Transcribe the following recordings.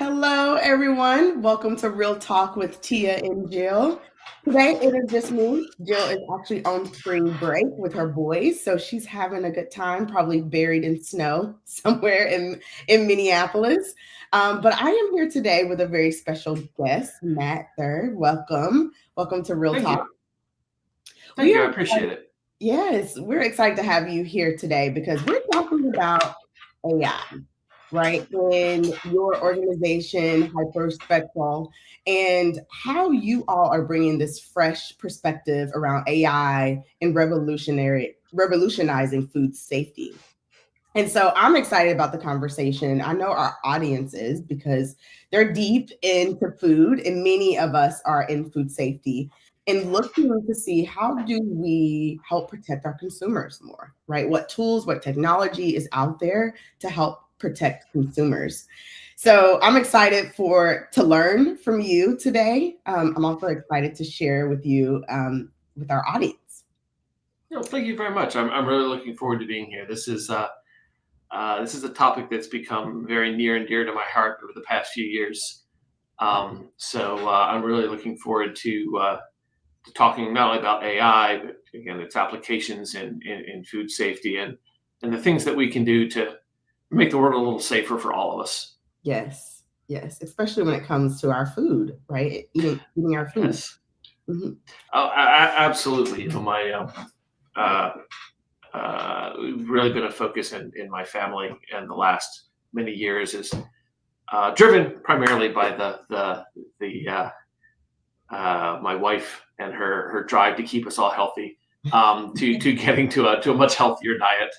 Hello, everyone. Welcome to Real Talk with Tia and Jill. Today it is just me. Jill is actually on spring break with her boys, so she's having a good time, probably buried in snow somewhere in Minneapolis. But I am here today with a very special guest, Matt Theurer. Welcome to Real Thank Talk. you. Thank We you. are I appreciate it. Yes, we're excited to have you here today because we're talking about AI, right? In your organization, Hyperspectral, and how you all are bringing this fresh perspective around AI and revolutionizing food safety. And so I'm excited about the conversation. I know our audience is because they're deep into food, and many of us are in food safety and looking to see how do we help protect our consumers more, right? What tools, what technology is out there to help protect consumers. So I'm excited to learn from you today. I'm also excited to share with you with our audience. No, thank you very much. I'm really looking forward to being here. This is a topic that's become very near and dear to my heart over the past few years. So I'm really looking forward to talking not only about AI, but again its applications in food safety and the things that we can do to make the world a little safer for all of us. Yes, yes, especially when it comes to our food, right? Eating our food. Yes. Mhm. Oh, absolutely. Uh, really been a focus in my family in the last many years is driven primarily by the my wife and her drive to keep us all healthy, to getting to a much healthier diet.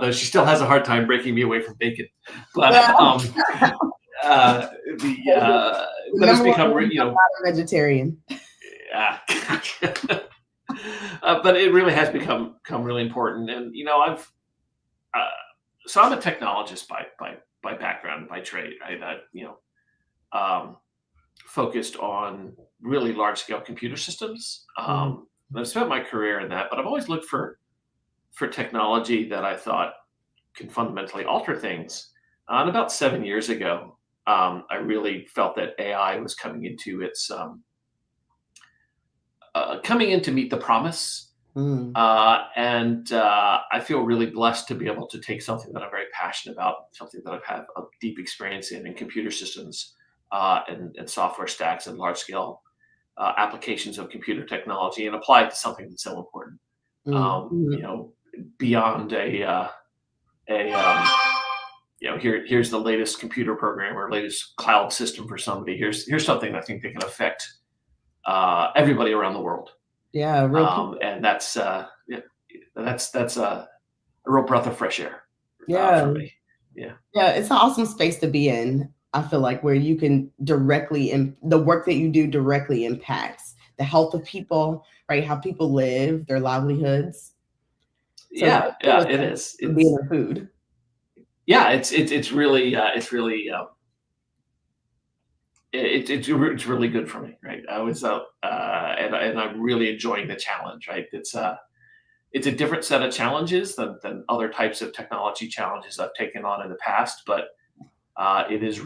Though she still has a hard time breaking me away from bacon, but uh, the The but it's number one become reason I'm not a vegetarian. uh, but it really has become really important. And uh, so I'm a technologist by background, by trade. Um, focused on really large scale computer systems. Mhm. And I've spent my career in that, but I've always looked for technology that I thought can fundamentally alter things. And about 7 years ago, I really felt that AI was coming in to meet the promise. Mm. And I feel really blessed to be able to take something that I'm very passionate about, something that I've had a deep experience in computer systems, and software stacks and large scale applications of computer technology, and apply it to something that's so important. Mm. Um, you Mhm. know, beyond here's the latest computer program or latest cloud system for somebody. Here's something I think that can affect everybody around the world. Yeah, real people. And yeah, that's a real breath of fresh air Yeah. for me. Yeah. Yeah, it's an awesome space to be in. I feel like where you can the work that you do directly impacts the health of people, right? How people live, their livelihoods. So Yeah, thank you yeah, it is. for being in food. Yeah, it's really good for me, right? I was and I'm really enjoying the challenge, right? It's a different set of challenges than other types of technology challenges I've taken on in the past, but it is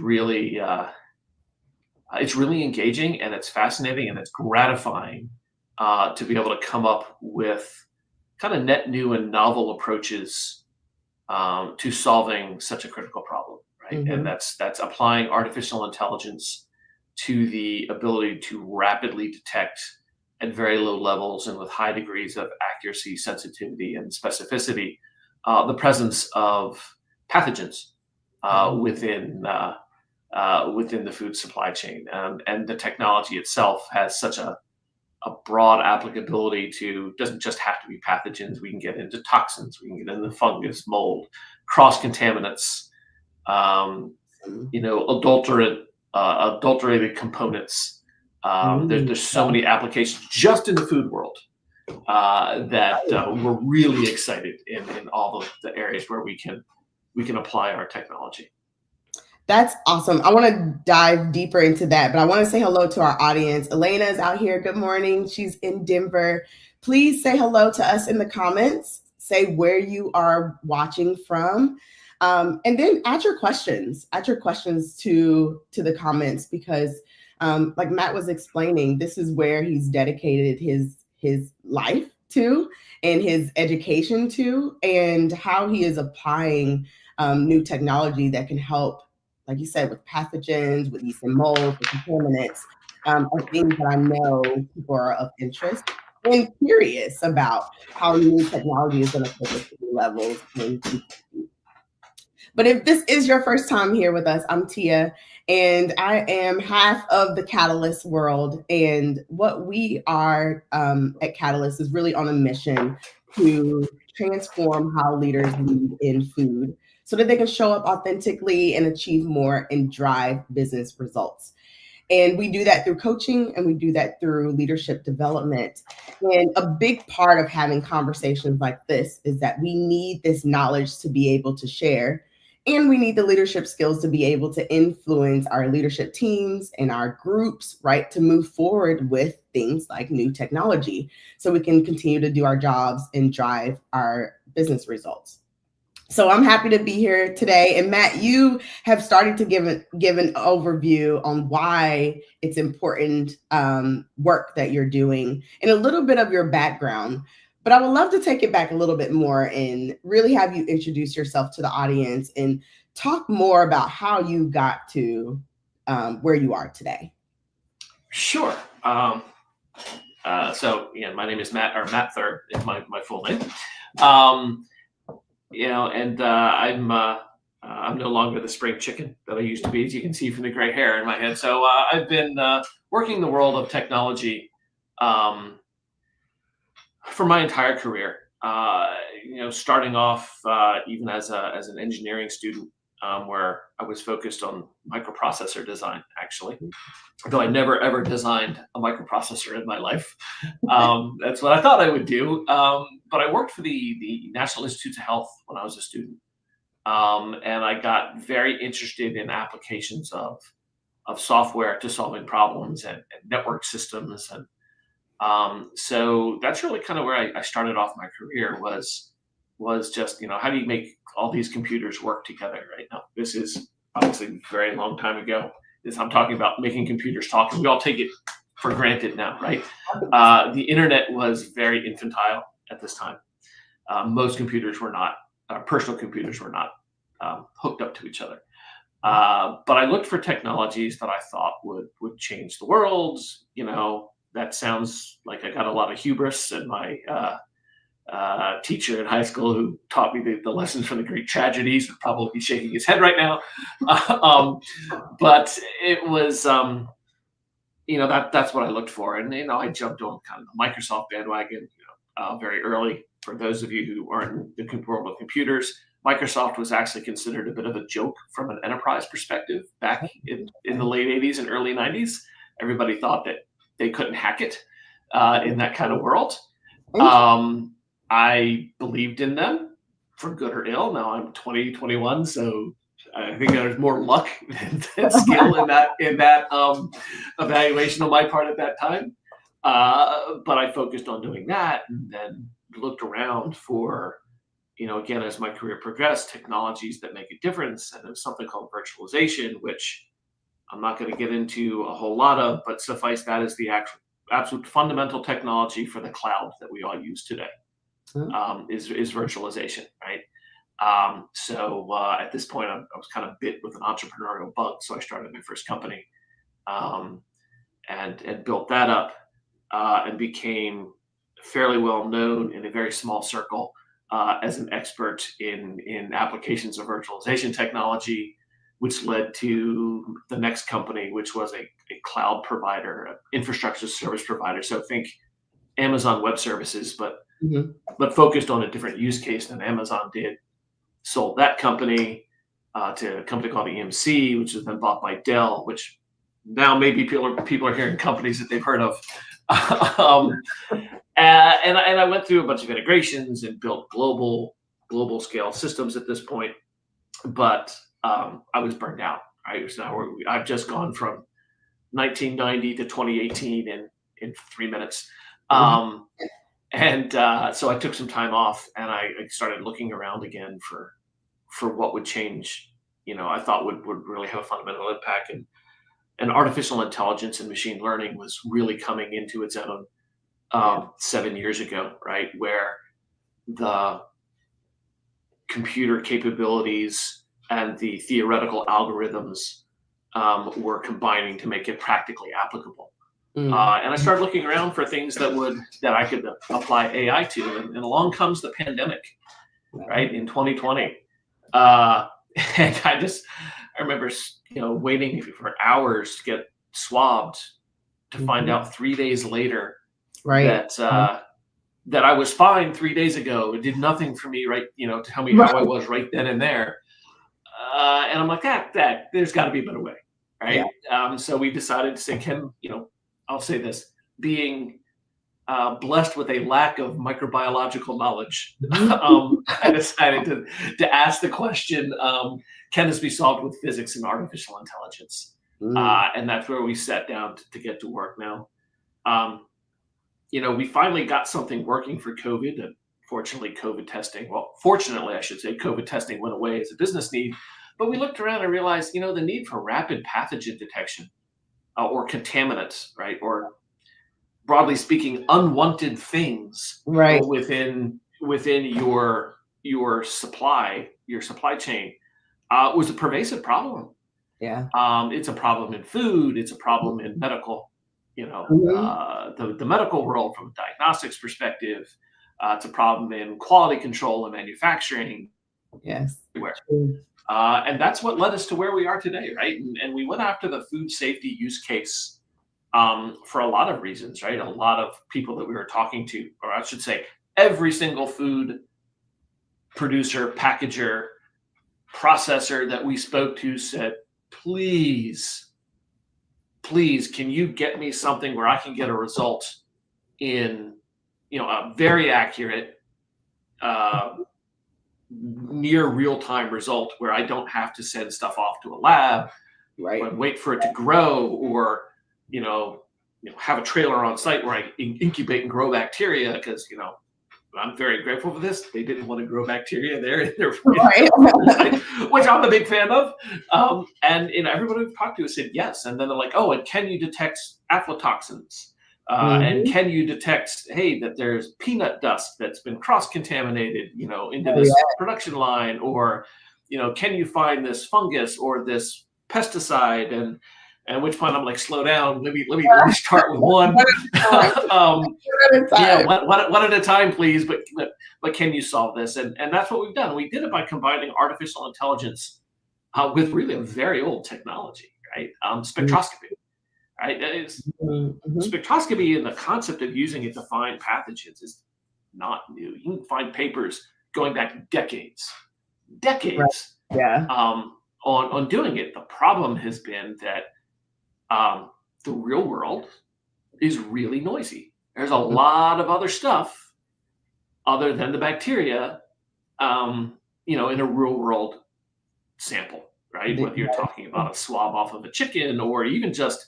it's really engaging, and it's fascinating, and it's gratifying to be able to come up with kind of net new and novel approaches to solving such a critical problem, right? And Mhm. that's applying artificial intelligence to the ability to rapidly detect at very low levels and with high degrees of accuracy, sensitivity, and specificity the presence of pathogens uh, Yeah. within uh, within the food supply chain. And the technology itself has such a broad applicability to, doesn't just have to be pathogens. We can get into toxins, we can get into fungus, mold, cross contaminants, um, adulterated components. There's so Yeah. many applications just in the food world that we're really excited in all the areas where we can apply our technology. That's awesome. I want to dive deeper into that, but I want to say hello to our audience. Elena is out here. Good morning. She's in Denver. Please say hello to us in the comments. Say where you are watching from. And then add your questions. Add your questions to the comments because, like Matt was explaining, this is where he's dedicated his life to and his education to, and how he is applying new technology that can help, like you said, with pathogens, with yeast and molds, with contaminants, are things that I know people are of interest and curious about how new technology is going to take us to new levels in food safety. But if this is your first time here with us, I'm Tia, and I am half of the Catalyst world. And what we are at Catalyst is really on a mission to transform how leaders lead in food so that they can show up authentically and achieve more and drive business results. And we do that through coaching and we do that through leadership development. And a big part of having conversations like this is that we need this knowledge to be able to share. And we need the leadership skills to be able to influence our leadership teams and our groups, right, to move forward with things like new technology so we can continue to do our jobs and drive our business results. So I'm happy to be here today. And Matt, you have started to give an overview on why it's important work that you're doing and a little bit of your background. But I would love to take it back a little bit more and really have you introduce yourself to the audience and talk more about how you got to where you are today. Sure. So yeah, my name is Matt Theurer is my full name. I'm no longer the spring chicken that I used to be, as you can see from the gray hair in my head. So I've been working in the world of technology for my entire career. Starting off even as an engineering student, where I was focused on microprocessor design, actually, though I never ever designed a microprocessor in my life. That's what I thought I would do. But I worked for the National Institutes of Health when I was a student. And I got very interested in applications of software to solving problems and network systems. And so that's really kind of where I started off my career was just, how do you make all these computers work together right now? This is obviously a very long time ago. I'm talking about making computers talk, and we all take it for granted now, right? The internet was very infantile at this time. Most computers were not, personal computers were not hooked up to each other. But I looked for technologies that I thought would change the world. That sounds like I got a lot of hubris, and my teacher in high school who taught me the lessons from the Greek tragedies would probably be shaking his head right now. But it was, that's what I looked for. And, I jumped on kind of the Microsoft bandwagon, very early. For those of you who aren't in the world of computers, Microsoft was actually considered a bit of a joke from an enterprise perspective back in the late 80s and early 90s. Everybody thought that they couldn't hack it in that kind of world. I believed in them for good or ill. Now I'm 21, so I think there's more luck than skill in that evaluation on my part at that time. But I focused on doing that, and then looked around for, again, as my career progressed, technologies that make a difference. And there's something called virtualization, which I'm not going to get into a whole lot of, but suffice that as the absolute fundamental technology for the cloud that we all use today. Is virtualization, right? So at this point, I was kind of bit with an entrepreneurial bug, so I started my first company, and built that up, and became fairly well known in a very small circle as an expert in applications of virtualization technology, which led to the next company, which was a cloud provider, an infrastructure service provider. So think Amazon Web Services, but focused on a different use case than Amazon did. Sold that company to a company called EMC, which was then bought by Dell, which now maybe people are hearing companies that they've heard of. And I went through a bunch of integrations and built global scale systems at this point. But I was burned out. Right? So I've just gone from 1990 to 2018 in 3 minutes. And so I took some time off, and I started looking around again for for what would change, I thought would really have a fundamental impact. And artificial intelligence and machine learning was really coming into its own Yeah. 7 years ago, right? Where the computer capabilities and the theoretical algorithms were combining to make it practically applicable. And I started looking around for things that I could apply AI to, and along comes the pandemic, right, in 2020. And I remember, waiting for hours to get swabbed to find out 3 days later Right. that I was fine 3 days ago. It did nothing for me, right? To tell me how I was right then and there. And I'm like, that there's got to be a better way, right? So we decided to say, I'll say this, being blessed with a lack of microbiological knowledge, I decided to ask the question, can this be solved with physics and artificial intelligence? And that's where we sat down to get to work now. We finally got something working for COVID. And fortunately, fortunately, I should say, COVID testing went away as a business need. But we looked around and realized, the need for rapid pathogen detection or contaminants, right? Or broadly speaking, unwanted things Right. within your supply chain was a pervasive problem. Yeah. It's a problem in food. It's a problem in medical. The medical world from a diagnostics perspective. It's a problem in quality control and manufacturing. Yes. Everywhere. And that's what led us to where we are today, right? And we went after the food safety use case for a lot of reasons, right? A lot of people that we were talking to, or I should say, every single food producer, packager, processor that we spoke to said, please, can you get me something where I can get a result in, a very accurate, near real-time result where I don't have to send stuff off to a lab, right, and wait for it to grow, or have a trailer on site where I incubate and grow bacteria, because I'm very grateful for this. They didn't want to grow bacteria there in their right. which I'm a big fan of. And everybody we've talked to said yes. And then they're like, oh, and can you detect aflatoxins? And can you detect, hey, that there's peanut dust that's been cross-contaminated, into this production line? Or, can you find this fungus or this pesticide? And at which point I'm like, slow down. Let me start with one. One at a time, please. But can you solve this? And that's what we've done. We did it by combining artificial intelligence with really a very old technology, right? Spectroscopy. Right? Spectroscopy and the concept of using it to find pathogens is not new. You can find papers going back decades, right. on doing it. The problem has been that the real world is really noisy. There's a lot of other stuff other than the bacteria, in a real world sample, right? Whether you're talking about a swab off of a chicken, or even just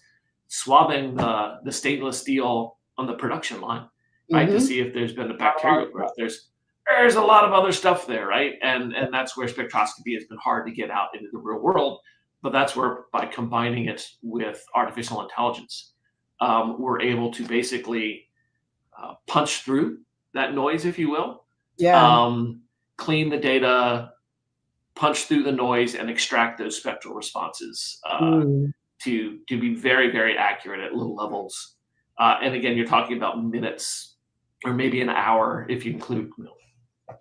swabbing the stainless steel on the production line, right, to see if there's been a bacterial growth. There's a lot of other stuff there, right? And that's where spectroscopy has been hard to get out into the real world. But that's where, by combining it with artificial intelligence, we're able to basically punch through that noise, if you will. Clean the data, punch through the noise, and extract those spectral responses to be very, very accurate at low levels. And again, you're talking about minutes or maybe an hour if you include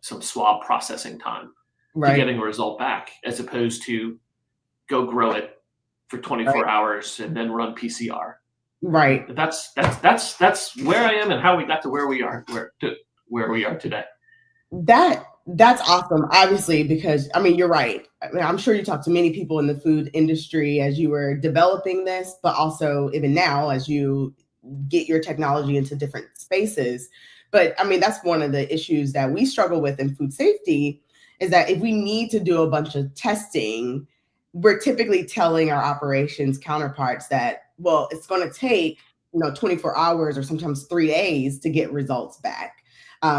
some swab processing time to getting a result back, as opposed to go grow it for 24 hours and then run PCR. Right. That's where I am and how we got to where we are today. That's awesome, obviously, because you're right. I'm sure you talked to many people in the food industry as you were developing this, but also even now as you get your technology into different spaces. But that's one of the issues that we struggle with in food safety, is that if we need to do a bunch of testing, we're typically telling our operations counterparts that, well, it's going to take 24 hours or sometimes 3 days to get results back.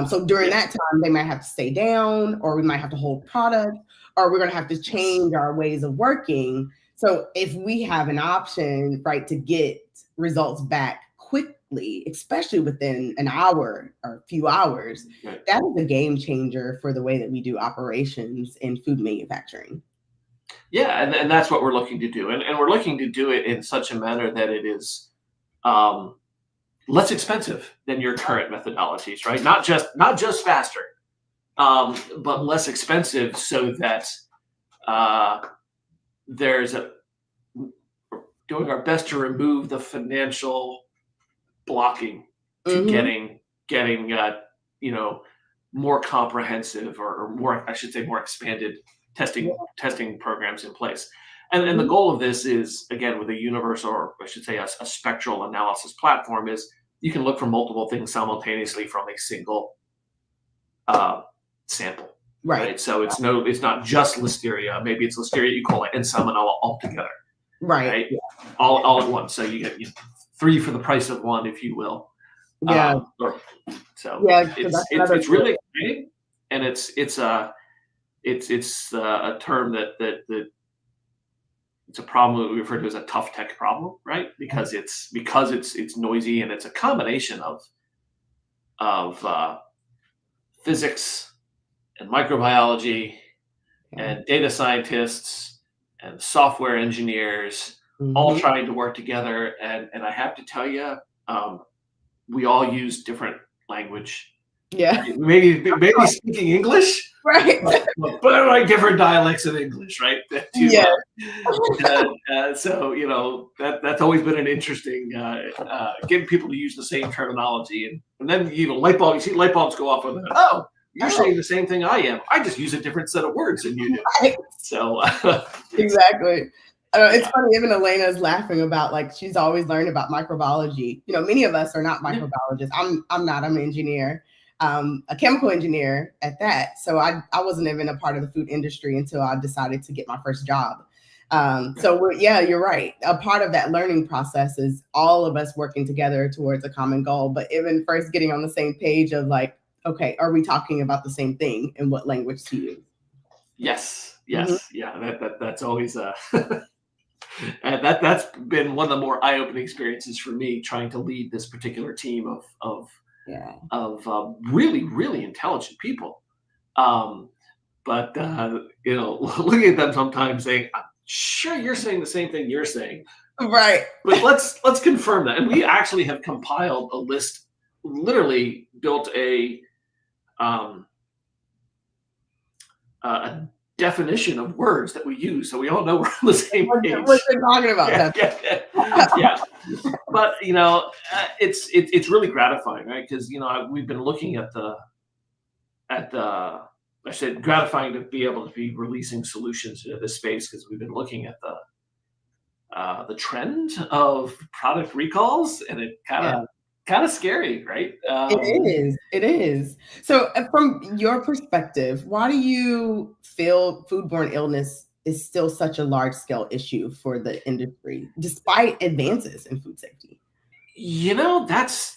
So during that time, they might have to stay down, or we might have to hold product, or we're going to have to change our ways of working. So if we have an option, right, to get results back quickly, especially within an hour or a few hours, Right. that is a game changer for the way that we do operations in food manufacturing. Yeah, and that's what we're looking to do, and we're looking to do it in such a manner that it is um, less expensive than your current methodologies, right? Not just faster, but less expensive, so that uh, there's a doing our best to remove the financial blocking to Mm-hmm. getting you know more comprehensive, or more, I should say, more expanded testing programs in place. And the Mm-hmm. goal of this is, again, with a universal, or I should say a spectral analysis platform, is you can look for multiple things simultaneously from a single uh, sample, Right. right? So it's not just Listeria. Maybe it's Listeria, E. coli, and Salmonella all together, Right. right? All at once. So you get three for the price of one, if you will. Yeah. So Yeah. So it's that's it's another. it's really exciting, and it's a term that it's a problem that we refer to as a tough tech problem, right? Because it's noisy, and it's a combination of physics and microbiology Yeah. and data scientists and software engineers all Mm-hmm. trying to work together. And I have to tell you, um, we all use different language. Yeah. Maybe speaking English, Right. but like different dialects of English, right? Yeah. So that's always been an interesting, getting people to use the same terminology, and then you see light bulbs go off with it. Oh, you're Oh, saying the same thing I am. I just use a different set of words than you do. right. So Exactly. It's yeah, funny, even Elena's laughing about, like, she's always learned about microbiology. Many of us are not yeah, microbiologists. I'm not. I'm an engineer, a chemical engineer at that. So I wasn't even a part of the food industry until I decided to get my first job. So yeah, you're right. A part of that learning process is all of us working together towards a common goal. But even first getting on the same page of, like, okay, are we talking about the same thing, and what language to use? yes, yeah. That's always and that's been one of the more eye-opening experiences for me, trying to lead this particular team Yeah. of really, really intelligent people. Um, but looking at them sometimes, saying, "I'm sure you're saying the same thing you're saying, Right. but let's confirm that." And we actually have compiled a list, literally built um, a definition of words that we use, so we all know we're on the same What page. you're talking about. Yeah, That's yeah, yeah. But it's really gratifying, right? Because we've been looking at the I said gratifying to be able to be releasing solutions into this space, because we've been looking at the trend of product recalls, and it yeah. kind of scary, right? It is. It is. So, from your perspective, why do you feel foodborne illness is still such a large scale issue for the industry, despite advances in food safety? That's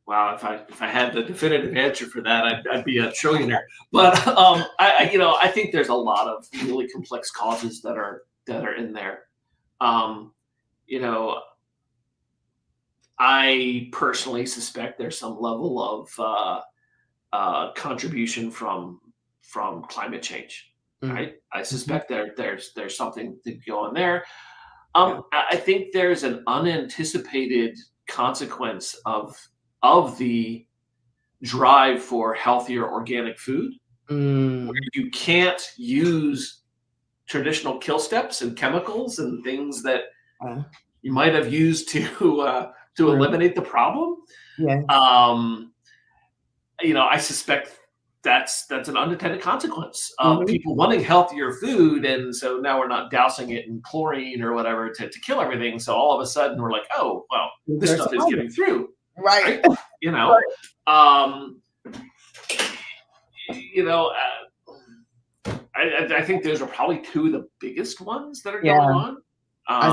wow. If I had the definitive answer for that, I'd be a trillionaire. But I think there's a lot of really complex causes that are in there. Um, you know, I personally suspect there's some level of contribution from climate change. Mm, Right, I mhm, suspect there's something to go on there. yeah. I think there's an unanticipated consequence of the drive for healthier organic food, where Mm, you can't use traditional kill steps and chemicals and things that uh, you might have used to true. eliminate the problem. Yes. Um, I suspect that's an unintended consequence of Hmm. people wanting healthier food, and so now we're not dousing it in chlorine or whatever to kill everything. So all of a sudden we're like, oh well, These this are stuff is survivors. getting through, Right. right? You know, um, you know, I think those are probably two of the biggest ones that are going Yeah. on, I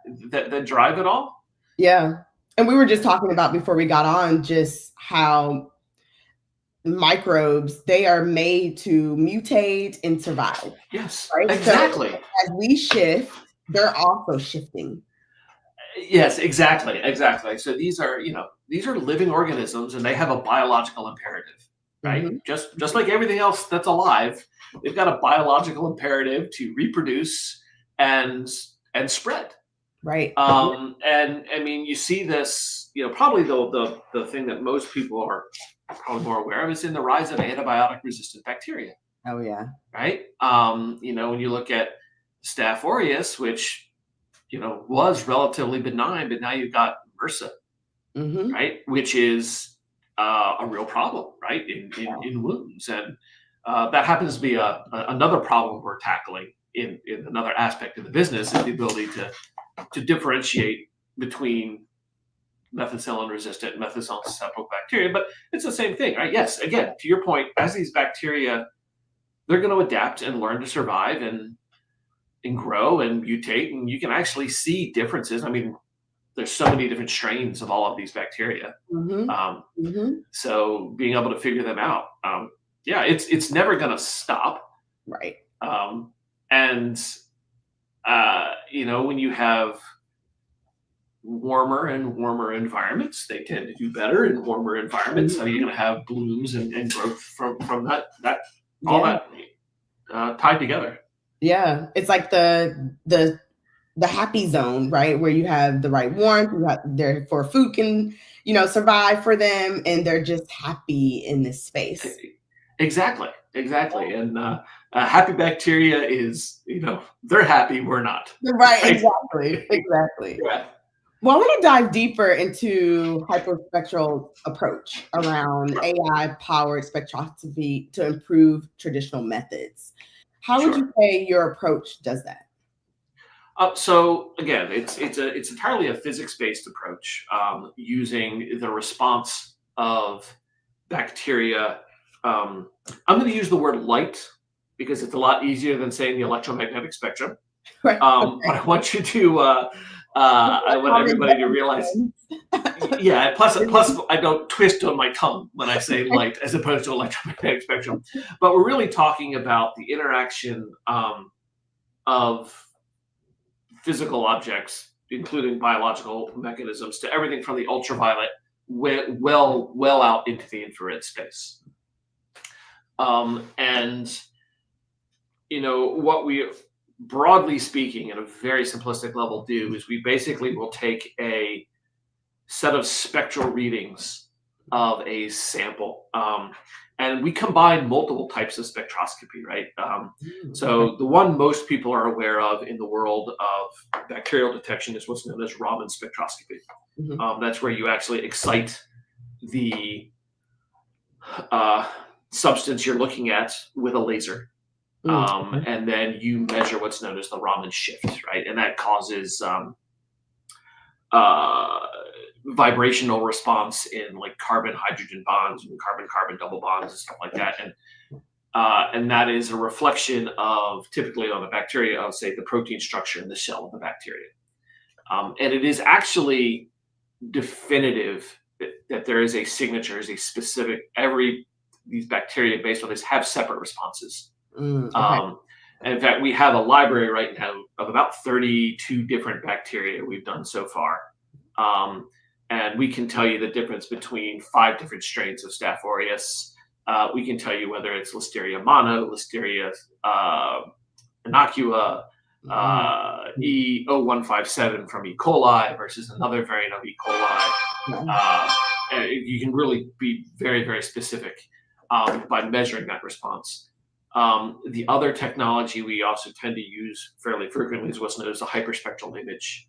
see. that drive it all. Yeah. And we were just talking about before we got on just how microbes, they are made to mutate and survive, Yes, right? exactly. So as we shift, they're also shifting. Yes, exactly, exactly. So these are living organisms, and they have a biological imperative, right? Mm-hmm. Just like everything else that's alive, they've got a biological imperative to reproduce and spread. Right. And I mean, you see this, probably the thing that most people are probably more aware of is in the rise of antibiotic resistant bacteria, Oh yeah. right? When you look at Staph aureus, which was relatively benign, but now you've got MRSA, Mm-hmm. right? Which is a real problem, right? In wounds, and that happens to be another problem we're tackling in another aspect of the business is the ability to differentiate between methicillin resistant and methicillin susceptible bacteria. But it's the same thing, right? Yes, again, to your point, as these bacteria, they're going to adapt and learn to survive and grow and mutate, and you can actually see differences. I mean, there's so many different strains of all of these bacteria. Mm-hmm. Um, Mm-hmm. so being able to figure them out, yeah, it's never going to stop. Right. And when you have warmer and warmer environments, they tend to do better in warmer environments. So you're going to have blooms and growth from that all Yeah. that tied together. Yeah. It's like the happy zone, right? Where you have the right warmth, therefore food can, survive for them, and they're just happy in this space. Exactly. And happy bacteria is, they're happy, we're not. Right, Right? exactly. Yeah. Well, I want to dive deeper into hyperspectral approach around Sure. AI-powered spectroscopy to improve traditional methods. How would Sure. you say your approach does that? So again, it's entirely a physics-based approach using the response of bacteria. I'm going to use the word light because it's a lot easier than saying the electromagnetic spectrum. Right. But I want you to, I want everybody to realize, yeah. Plus, I don't twist on my tongue when I say light as opposed to electromagnetic spectrum. But we're really talking about the interaction of physical objects, including biological mechanisms, to everything from the ultraviolet well out into the infrared space. And what we, broadly speaking, at a very simplistic level, do is we basically will take a set of spectral readings of a sample. And we combine multiple types of spectroscopy, right? So the one most people are aware of in the world of bacterial detection is what's known as Raman spectroscopy. That's where you actually excite the substance you're looking at with a laser. And then you measure what's known as the Raman shift, right? And that causes vibrational response in like carbon-hydrogen bonds and carbon-carbon double bonds and stuff like that. And that is a reflection of, typically on the bacteria, of, say, the protein structure in the shell of the bacteria. And it is actually definitive that there is a signature, is a specific, these bacteria based on this have separate responses. And in fact, we have a library right now of about 32 different bacteria we've done so far. And we can tell you the difference between 5 different strains of Staph aureus. We can tell you whether it's Listeria mono, Listeria innocua, E0157 from E. coli versus another variant of E. coli. You can really be very, very specific by measuring that response. The other technology we also tend to use fairly frequently is what's known as a hyperspectral image.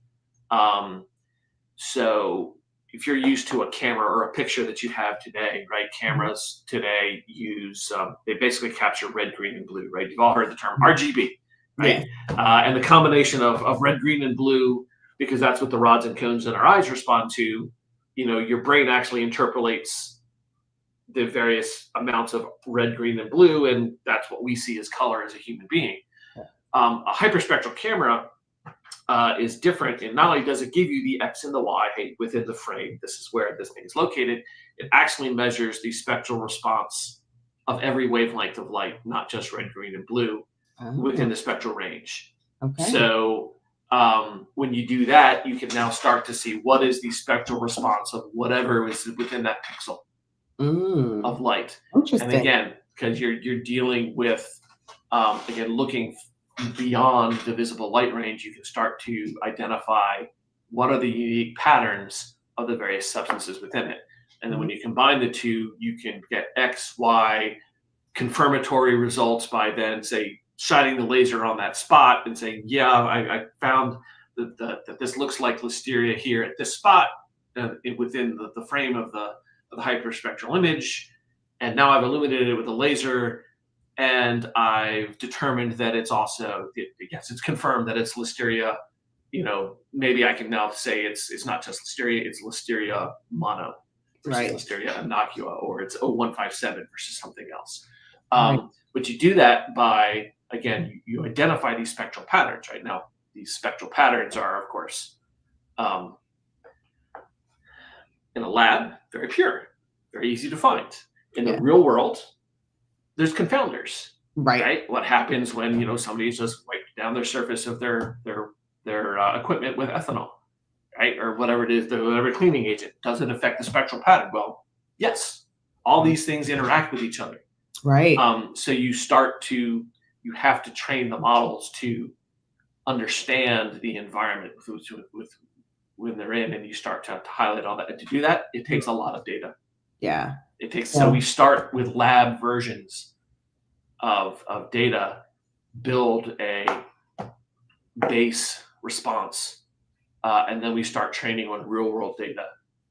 So if you're used to a camera or a picture that you have today, right? Cameras today use, they basically capture red, green, and blue, right? You've all heard the term RGB, right? Yeah. And the combination of red, green, and blue, because that's what the rods and cones in our eyes respond to, your brain actually interpolates the various amounts of red, green, and blue, and that's what we see as color as a human being. A hyperspectral camera is different. And not only does it give you the X and the Y, hey, within the frame, this is where this thing is located, it actually measures the spectral response of every wavelength of light, not just red, green, and blue, within the spectral range. Okay. So when you do that, you can now start to see what is the spectral response of whatever is within that pixel of light. Interesting. And again, because you're dealing with, again, looking beyond the visible light range, you can start to identify what are the unique patterns of the various substances within it. And then when you combine the two, you can get X, Y confirmatory results by then, say, shining the laser on that spot and saying, yeah, I found that this looks like listeria here at this spot within the frame of the hyperspectral image. And now I've illuminated it with a laser, and I've determined that it's also, yes, it's confirmed that it's listeria. Maybe I can now say it's not just listeria, it's listeria mono versus listeria innocua, or it's 0157 versus something else. But you do that by, again, you identify these spectral patterns. Right now, these spectral patterns are, of course, in a lab, very pure, very easy to find. In the real world, there's confounders. Right? What happens when somebody's just wiped down their surface of their equipment with ethanol, right, or whatever it is, whatever cleaning agent? Does it affect the spectral pattern? Well, yes. All these things interact with each other. Right. So you have to train the models to understand the environment with when they're in, and you start to highlight all that. And to do that, it takes a lot of data. Yeah. It takes. So we start with lab versions of data, build a base response, and then we start training on real world data,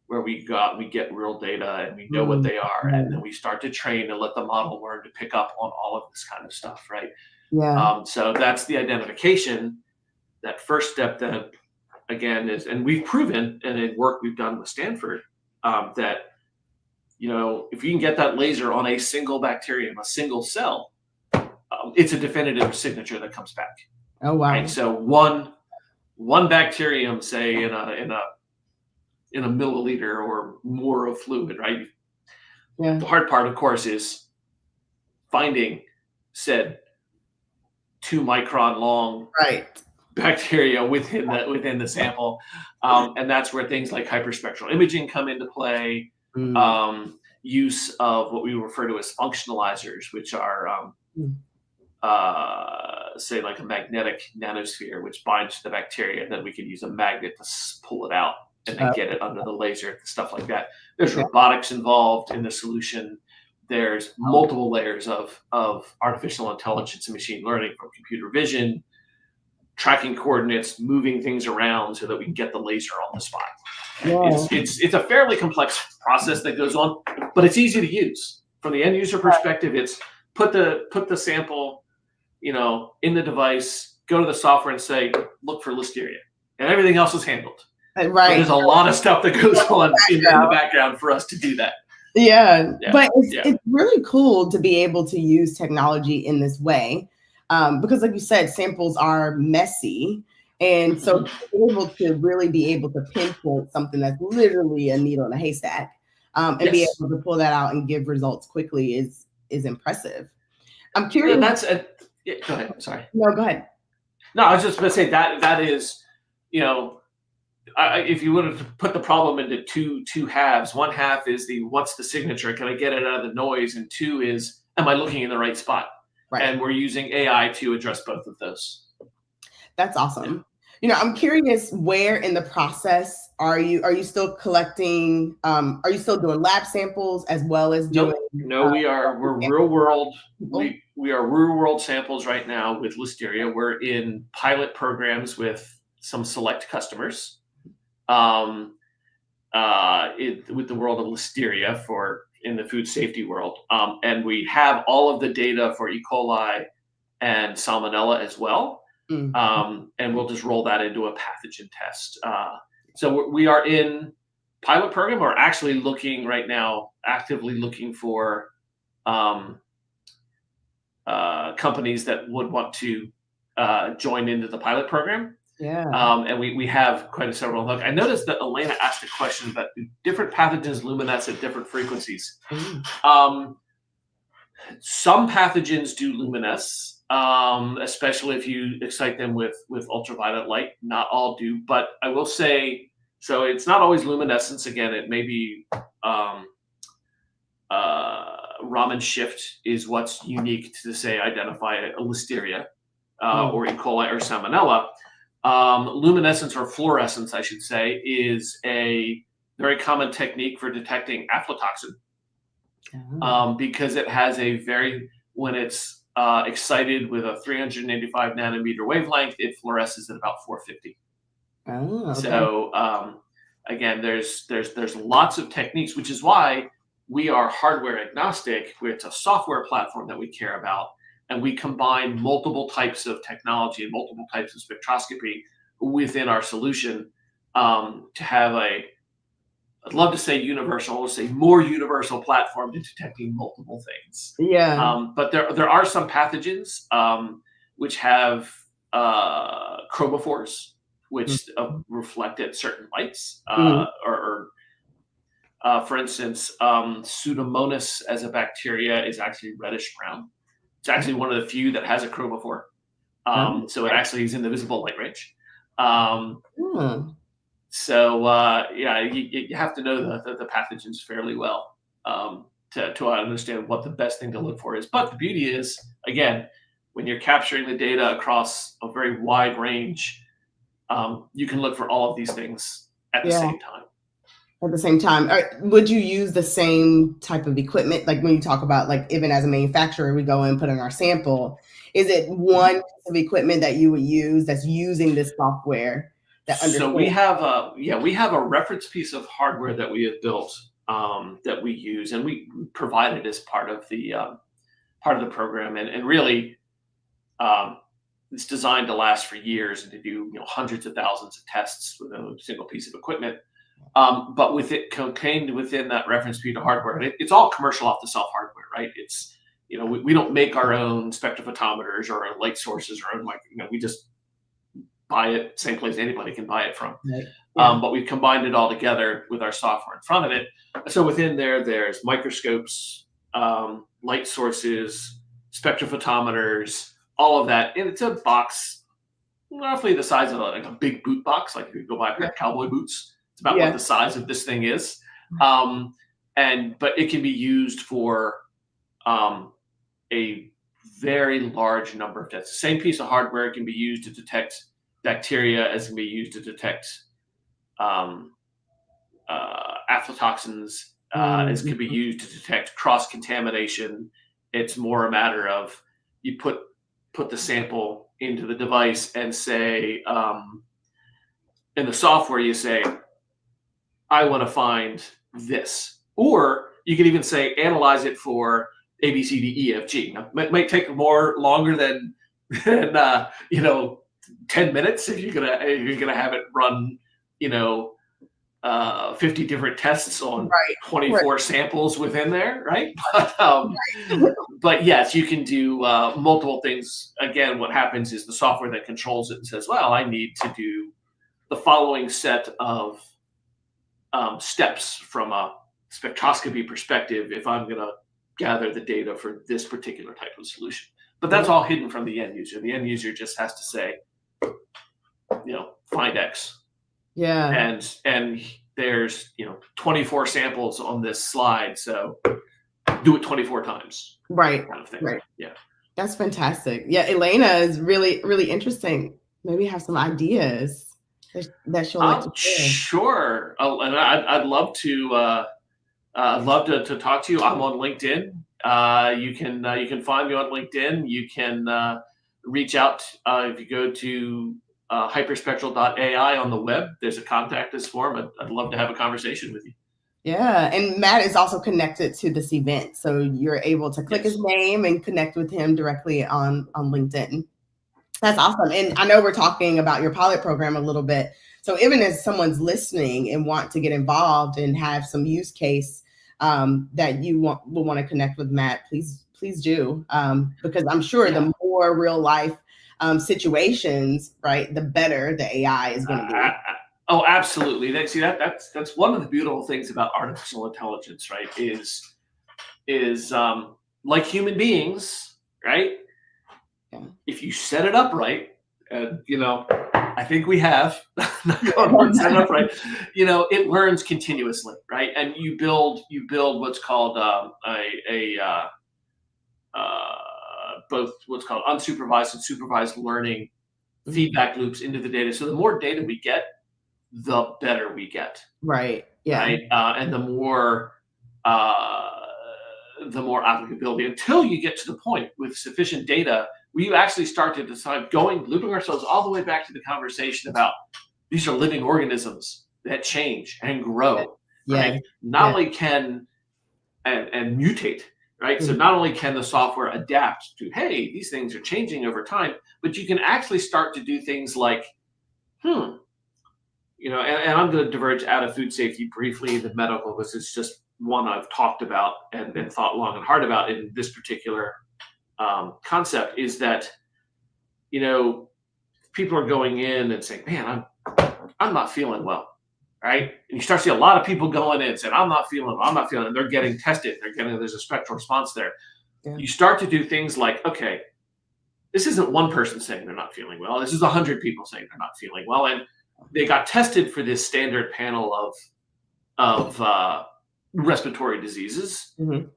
where we get real data and we know what they are, and then we start to train and let the model learn to pick up on all of this kind of stuff, right? Yeah. So that's the identification. That first step that, again, is, and we've proven, and in work we've done with Stanford, that if you can get that laser on a single bacterium, a single cell, it's a definitive signature that comes back. Oh wow! Right? So one bacterium, say in a milliliter or more of fluid, right? Yeah. The hard part, of course, is finding said 2-micron long bacteria within the sample, and that's where things like hyperspectral imaging come into play. Use of what we refer to as functionalizers, which are say like a magnetic nanosphere, which binds to the bacteria, and then we can use a magnet to pull it out and then get it under the laser, stuff like that. There's robotics involved in the solution. There's multiple layers of artificial intelligence and machine learning, from computer vision, tracking coordinates, moving things around so that we can get the laser on the spot. It's a fairly complex process that goes on, but it's easy to use. From the end user perspective, it's put the sample, in the device, go to the software and say, look for listeria, and everything else is handled. Right. But there's a lot of stuff that goes on in the background for us to do that. Yeah. But it's really cool to be able to use technology in this way, because, like you said, samples are messy. And so able to really be able to pinpoint something that's literally a needle in a haystack, and be able to pull that out and give results quickly is impressive. I'm curious. Go ahead. Sorry. No, go ahead. No, I was just going to say that is, if you wanted to put the problem into two halves, one half is what's the signature? Can I get it out of the noise? And two is, am I looking in the right spot? Right. And we're using AI to address both of those. That's awesome. I'm curious, where in the process are you still collecting? Are you still doing lab samples as well as doing? No, we're real world. We are real world samples right now with listeria. We're in pilot programs with some select customers, with the world of listeria in the food safety world, and we have all of the data for E. coli and Salmonella as well. And we'll just roll that into a pathogen test. So we are in pilot program. We're actually looking right now, actively looking for companies that would want to join into the pilot program. Yeah. And we have quite a several. Look, I noticed that Elena asked a question about different pathogens luminesce at different frequencies. Ooh. Some pathogens do luminesce, especially if you excite them with ultraviolet light. Not all do, but I will say, so it's not always luminescence. Again, it may be um, Raman shift is what's unique to say identify a listeria Mm. or E. coli or salmonella. Luminescence or fluorescence, I should say, is a very common technique for detecting aflatoxin Oh. because it has a very, when it's excited with a 385 nanometer wavelength, it fluoresces at about 450. Oh, okay. So again, there's lots of techniques, which is why we are hardware agnostic. It's a software platform that we care about, and we combine multiple types of technology and multiple types of spectroscopy within our solution to have a, I'd love to say universal, let's say more universal platform to detecting multiple things. Yeah. But there are some pathogens which have chromophores, Mm. which reflect at certain lights, Mm. for instance, Pseudomonas as a bacteria is actually reddish brown. It's actually one of the few that has a chromophore. Oh, So it okay. actually is in the visible light range. Um, Hmm. so yeah, you have to know the pathogens fairly well to understand what the best thing to look for is. But the beauty is, again, when you're capturing the data across a very wide range, you can look for all of these things at the Yeah. same time. At the same time, would you use the same type of equipment? Like when you talk about, like, even as a manufacturer, we go and put in our sample. Is it one Mhm. piece of equipment that you would use that's using this software that So we understands? have we have a reference piece of hardware that we have built that we use, and we provide it as part of the program, and really um, it's designed to last for years and to do hundreds of thousands of tests with a single piece of equipment. But with it contained within that reference piece of hardware, and it's all commercial off the shelf hardware, right? It's we don't make our own spectrophotometers or our light sources or our own we just buy it same place anybody can buy it from. Right. Yeah. But we've combined it all together with our software in front of it. So within there, there's microscopes, light sources, spectrophotometers, all of that. And it's a box roughly the size of like a big boot box. Like if you go buy a pair Yeah. of cowboy boots, it's about what Yeah. the size of this thing is. But it can be used for a very large number of tests. The same piece of hardware can be used to detect bacteria as can be used to detect um, aflatoxins, as Mhm. can be used to detect cross contamination. It's more a matter of you put the sample into the device and say in the software you say I want to find this, or you can even say analyze it for A B C D E F G. Now, it might take more longer than than 10 minutes if you're gonna have it run you know 50 different tests on Right. Right. 24 samples within there, right? But yes, you can do multiple things. Again, what happens is the software that controls it and says, well, I need to do the following set of steps from a spectroscopy perspective if I'm going to gather the data for this particular type of solution. But that's Yeah. all hidden from the end user. The end user just has to say, find X, Yeah. and there's 24 samples on this slide, so do it 24 times, Right. kind of thing. Right. Yeah. That's fantastic. Yeah, Elena is really, really interesting. Maybe have some ideas that she'll like to share. Sure. Oh, and I'd love to talk to you. I'm on LinkedIn. You can find me on LinkedIn. You can reach out if you go to hyperspectral.ai on the web. There's a contact us form. I'd love to have a conversation with you. Yeah, and Matt is also connected to this event, so you're able to click his Yes. name and connect with him directly on LinkedIn. That's awesome. And I know we're talking about your pilot program a little bit. So even as someone's listening and want to get involved and have some use case that you will want to connect with Matt, please do, because I'm sure Yeah. the more real life situations, right, the better the AI is going to be. Oh, absolutely. That's one of the beautiful things about artificial intelligence, right? Is like human beings, right? Yeah. If you set it up right, and I think we have set it up right. It learns continuously, right? And you build what's called both what's called unsupervised and supervised learning feedback loops into the data. So the more data we get, the better we get. Right. Yeah. Right. And the more applicability, until you get to the point with sufficient data where you actually start to decide, looping ourselves all the way back to the conversation about these are living organisms that change and grow. Yeah. Right. Not only can and mutate. Right. So not only can the software adapt to, hey, these things are changing over time, but you can actually start to do things like, and I'm going to diverge out of food safety briefly into medical, because it's just one I've talked about and thought long and hard about in this particular concept, is that, people are going in and saying, man, I'm not feeling well. Right. And you start to see a lot of people going in and saying, I'm not feeling, and they're getting tested. There's a spectral response there. Yeah. You start to do things like, okay, this isn't one person saying they're not feeling well. This is 100 people saying they're not feeling well. And they got tested for this standard panel of respiratory diseases. Mm-hmm.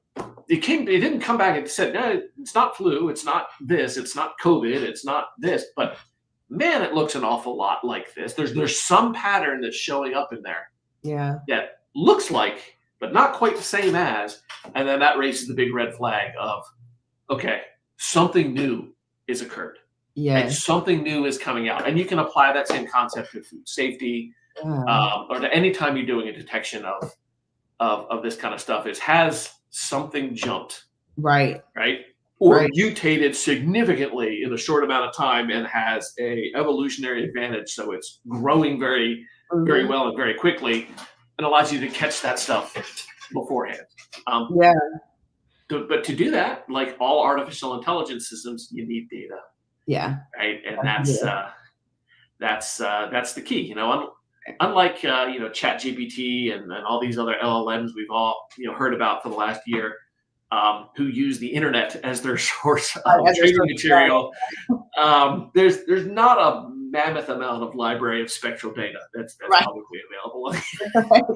It didn't come back and said, no, it's not flu, it's not this, it's not COVID, it's not this, but man, it looks an awful lot like this. There's some pattern that's showing up in there. Yeah. That looks like, but not quite the same as, and then that raises the big red flag of, okay, something new is occurred. Yeah. Right? Something new is coming out. And you can apply that same concept to food safety, or to any time you're doing a detection of this kind of stuff, has something jumped. Right. Right. Or mutated significantly in a short amount of time and has a evolutionary advantage. So it's growing very, very well and very quickly, and allows you to catch that stuff beforehand. But to do that, like all artificial intelligence systems, you need data. Yeah. Right. And that's the key. Unlike ChatGPT and all these other LLMs we've all heard about for the last year, who use the internet as their source of training material. There's not a mammoth amount of library of spectral data that's publicly available on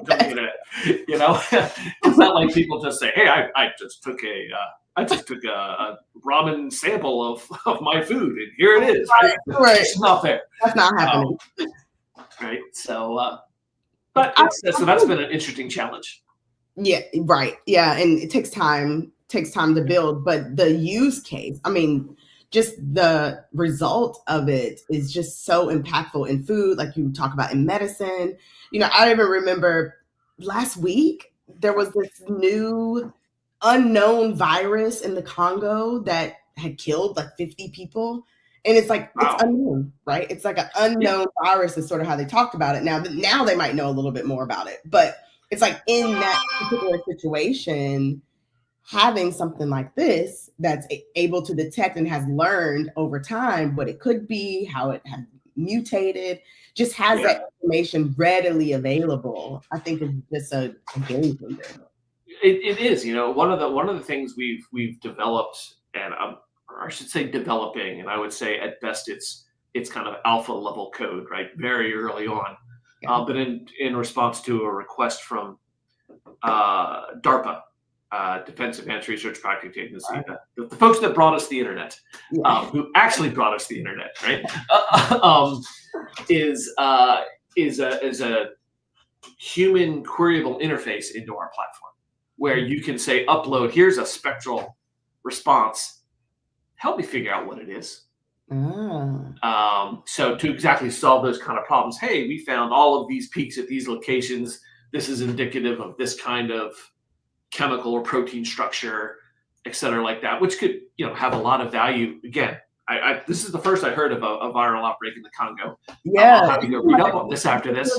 the internet. It's not like people just say, "Hey, I just took a ramen sample of my food, and here it is." Right. It's not there. That's not happening. Right. So, but so that's been an interesting challenge. Yeah, right. Yeah, and it takes time to build, but the use case, I mean, just the result of it is just so impactful in food, like you talk about in medicine. I even remember last week there was this new unknown virus in the Congo that had killed like 50 people. And it's like, It's unknown, right? It's like an unknown virus is sort of how they talked about it. Now they might know a little bit more about it, but it's like in that particular situation, having something like this that's able to detect and has learned over time what it could be, how it has mutated, just has that information readily available, I think is just a game changer. It is, one of the things we've developed, and or I should say developing, and I would say at best it's kind of alpha level code, right? Very early on. But in response to a request from DARPA, Defense Advanced Research Project Agency, the folks that brought us the internet, who actually brought us the internet, right? Is a human queryable interface into our platform, where you can say, upload, here's a spectral response. Help me figure out what it is. So to exactly solve those kind of problems, hey, we found all of these peaks at these locations. This is indicative of this kind of chemical or protein structure, et cetera, like that, which could, have a lot of value. Again, this is the first I heard of a viral outbreak in the Congo. I'll have to go read up on this after this.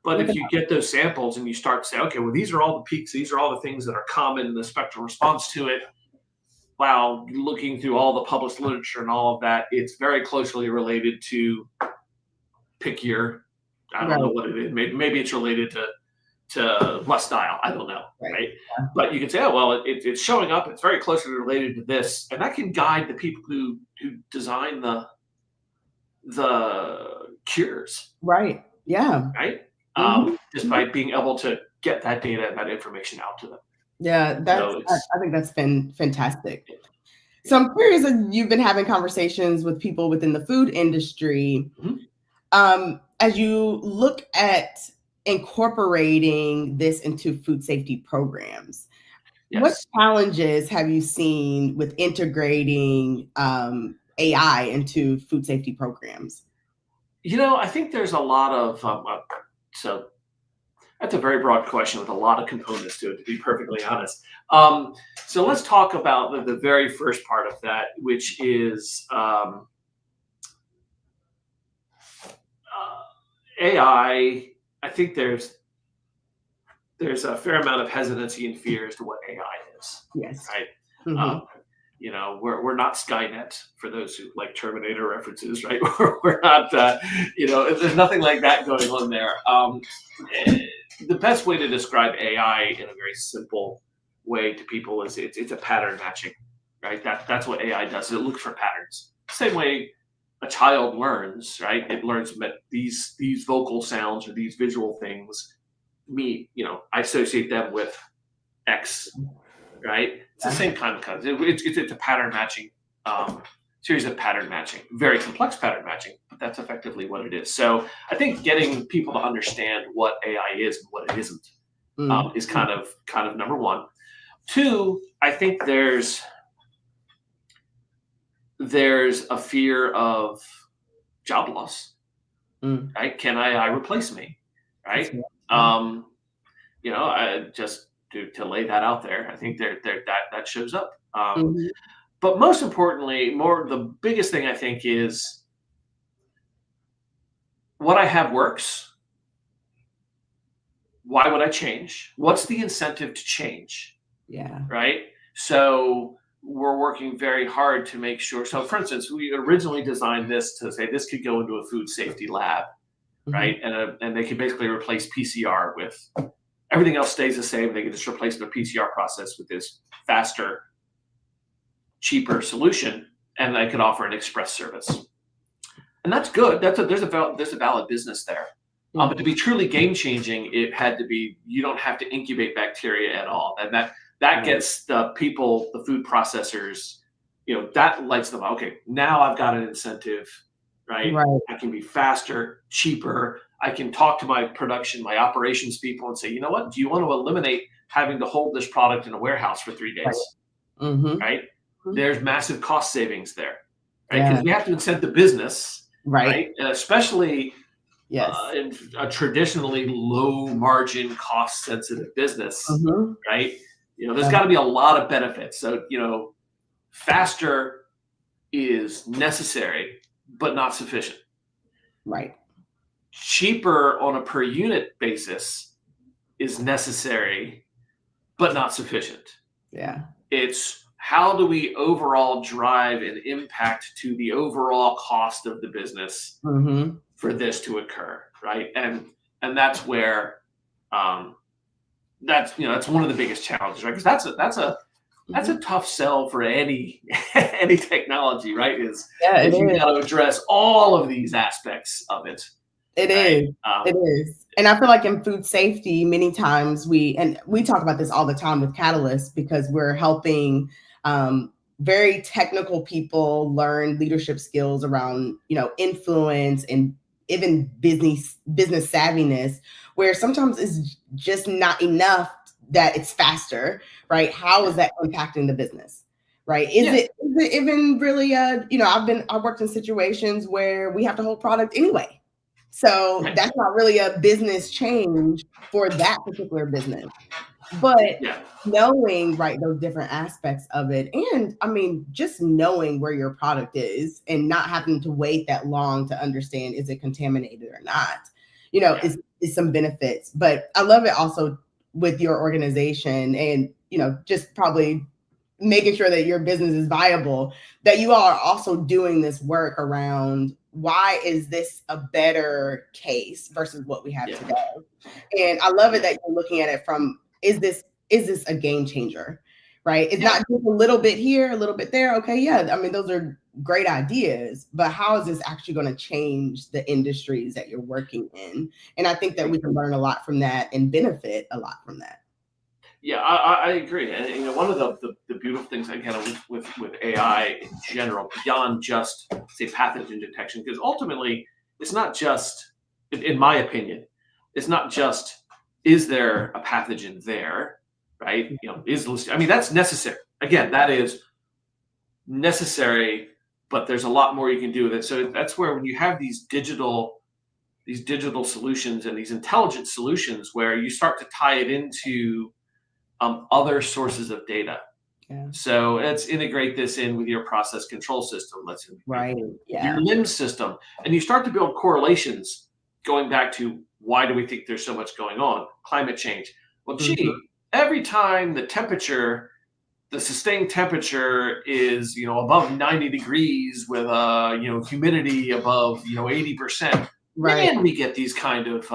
But if you get those samples and you start to say, okay, well, these are all the peaks, these are all the things that are common in the spectral response to it, while looking through all the published literature and all of that, it's very closely related to pick your, I don't know Right. what it is. Maybe it's related to lust style. I don't know, Right. right? But you can say, oh well, it's showing up. It's very closely related to this, and that can guide the people who design the cures, Right. Yeah. right? Mhm. Just by being able to get that data and that information out to them. Yeah, So it's I think that's been fantastic. yeah. So I'm curious if you've been having conversations with people within the food industry, Mhm. as you look at incorporating this into food safety programs. What Yes. challenges have you seen with integrating AI into food safety programs? I think there's a lot of so that's a very broad question with a lot of components to it, to be perfectly honest. So let's talk about the very first part of that, which is AI. I think there's a fair amount of hesitancy and fear as to what AI is, Yes. right? Hmm. Um, we're not Skynet for those who like Terminator references, right? We're not, there's nothing like that going on there. The best way to describe AI in a very simple way to people is it's a pattern matching, right? That's what AI does. It looks for patterns. Same way a child learns, right? It learns that these vocal sounds or these visual things I associate them with X, right? It's the Yeah. same kind of concept. It's a pattern matching series of pattern matching, very complex pattern matching, but that's effectively what it is. So I think getting people to understand what AI is and what it isn't Mm. is kind of number one. Two, I think there's a fear of job loss, Mm. right? Can AI replace me, That's right? right. Yeah. Um, I just to lay that out there. I think that shows up. Mhm. But most importantly, the biggest thing I think is what I have works. Why would I change? What's the incentive to change? Yeah. Right. So we're working very hard to make sure. So, for instance, we originally designed this to say this could go into a food safety lab, Mhm. right? And they could basically replace PCR with everything else stays the same. They can just replace their PCR process with this faster, cheaper solution, and they could offer an express service. And that's good. There's a valid business there. But to Mhm. be truly game changing, it had to be you don't have to incubate bacteria at all, and that Right. gets the food processors, that lights them up. Okay, now I've got an incentive, right? Right. I can be faster, cheaper. I can talk to my production, my operations people, and say, you know what? Do you want to eliminate having to hold this product in a warehouse for 3 days? Right. Mhm. Right? Mhm. There's massive cost savings there, right? Yeah. Because we have to incent the business, Right. right? And especially Yes. in a traditionally low margin, cost sensitive business, Mhm. right? There's got to be a lot of benefits. So, faster is necessary, but not sufficient. Right. Cheaper on a per unit basis is necessary, but not sufficient. Yeah. It's how do we overall drive an impact to the overall cost of the business Mhm. for this to occur, right? And that's where um, that's one of the biggest challenges, right? Because that's a Mhm. tough sell for any any technology, right? Yeah, it Is you is. got to address all of these aspects of it, It right? is. It is. And I feel like in food safety, many times we talk about this all the time with Catalyst because we're helping very technical people learn leadership skills around, influence and even business savviness, where sometimes it's just not enough that it's faster, right? How is Yeah, that impacting the business? Right? Is yeah, it even really I've worked in situations where we have to hold product anyway, so right, that's not really a business change for that particular business. But yeah, knowing, right, those different aspects of it, and I mean, just knowing where your product is and not having to wait that long to understand is it contaminated or not, yeah, is some benefits. But I love it also with your organization and, just probably making sure that your business is viable, that you all are also doing this work around why is this a better case versus what we have Yeah. today. And I love it that you're looking at it from, is this a game changer, right? It's not just a little bit here, a little bit there. Okay, yeah, I mean, those are great ideas, but how is this actually going to change the industries that you're working in? And I think that we can learn a lot from that and benefit a lot from that. Yeah, I agree. And one of the beautiful things again with AI in general, beyond just say pathogen detection, because ultimately it's not just, in my opinion, it's not just is there a pathogen there, right? I mean that's necessary. Again, that is necessary, but there's a lot more you can do with it. So that's where when you have these digital solutions and these intelligent solutions where you start to tie it into other sources of data. Yeah. So let's integrate this in with your process control system. Let's Yeah. your LIMS system, and you start to build correlations. Going back to why do we think there's so much going on? Climate change. Well, gee, every time the sustained temperature is above 90 degrees with humidity above 80%, then we get these kind of